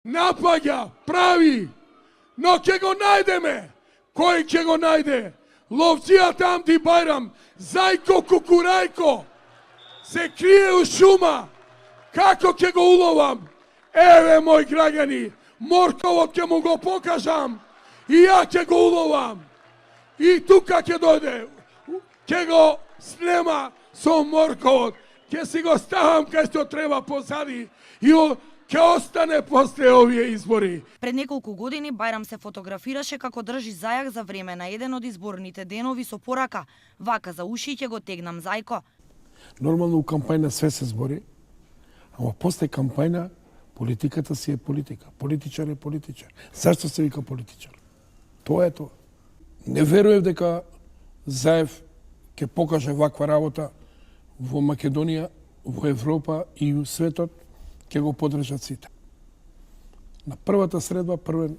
Напаѓа, прави, но ќе го најдеме. Кој ќе го најде? Ловција там ти Бајрам, зајко кукурајко, се крие у шума. Како ќе го уловам? Еве, мои граѓани, морковот ќе му го покажам и ја ќе го уловам. И тука ќе дојде, ќе го снема со морковот, ќе си го ставам кај што треба позади и ќе остане после овие избори. Пред неколку години Бајрам се фотографираше како држи зајак за време на еден од изборните денови со порака: "Вака за уши ќе го тегнам зајко." Нормално у кампања све се збори, ама после кампања политиката си е политика. Политичар е политичар. Зашто се вика политичар? Тоа е тоа. Не верував дека Заев ќе покаже ваква работа во Македонија, во Европа и у светот, ќе го подржат сите. На првата средба првен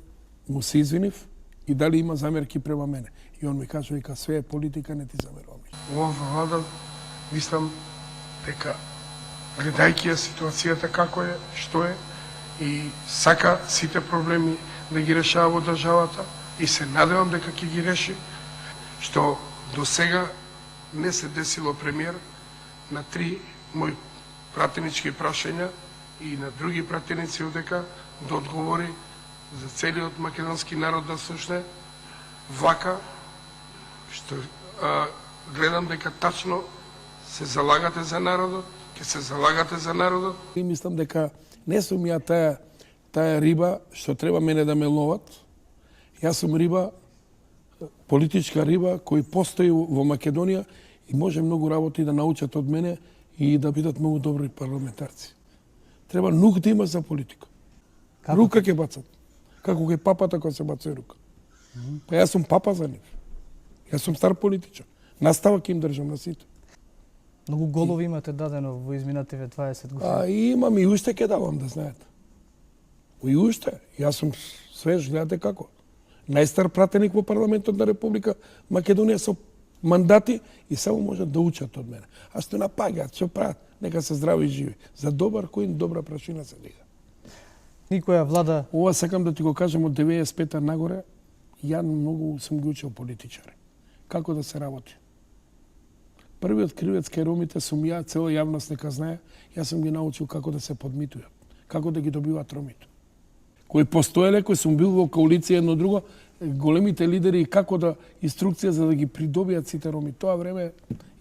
му се извинив и дали има замерки према мене. И он ми кажа, вика, све е политика, не ти замерувам. Ова влада, мислам дека гледајќи ја ситуацијата како е, што е, и сака сите проблеми да ги решава во државата и се надевам дека ќе ги реши, што до сега не се десило премиер на 3 мои пратенички прашања и на други пратеници одека да одговори за целиот македонски народ да слушне вака, што гледам дека тачно се залагате за народот, ќе се залагате за народот. И мислам дека не сум ја таа риба што треба мене да ме ловат. Јас сум риба, политичка риба, кој постои во Македонија и може многу работи да научат од мене и да бидат многу добри парламентарци. Треба нук да има за политика. Рука ќе бацат. Како кај папата кој се бацува рука. Па јас сум папа за нив. Јас сум стар политичар. Настава ќе им држам на сите. Многу голови имате дадено во изминативе 20 години. И имам и уште ќе давам, да знаете. И уште. Јас сум свеж, гледате како. Најстар пратеник во парламентот на Република Македонија со мандати и само можат да учат од мене. А што напаѓаат, што прават, нека се здрави и живи. За добар кој добра прашина се дига. Никоја влада... Ова сакам да ти го кажам од 95-та нагоре, ја многу сум ги учил политичари. Како да се работи. Првиот кривец кај ромите сум ја, цела јавност нека знае, јас сум ги научил како да се подмитуваат, како да ги добиваат ромите. Кои постоеле, кои сум бил во коалиција едно друго, големите лидери како да инструкција за да ги придобијат сите роми. Тоа време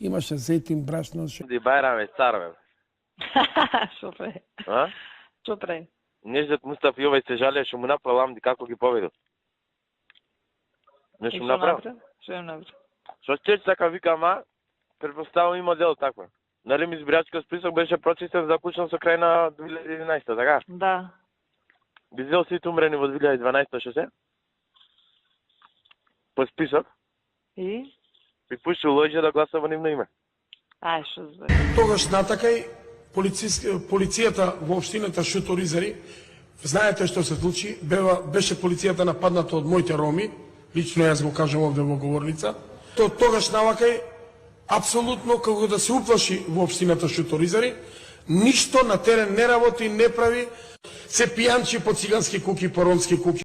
имаше зетин, брашно. Ди Бајрам е цар, бе. Шо пре? А? Шо пре? Неждет Мустаф Јовај се жалее што му направил Амди како ги победил. Нешто му направил? Шо им направил? Што ќе сака вика, ама претпоставувам има дел таква. Нали ми избирачкиот список беше прочистен заклучен со крај на 2011, така? Да. Би взел сите умрени во 2012 што се? По список. И? Би пуштил лоѓе да гласа во нивно име. Ај, шо збе. Тогаш натакај полицијата во општината Шуторизари, знаете што се случи, беше полицијата нападната од моите роми, лично јас го кажам овде во говорница. Тогаш навакај апсолутно како да се уплаши во општината Шуторизари, ништо на терен не работи, не прави, се пијанчи по цигански куки, по ромски куки.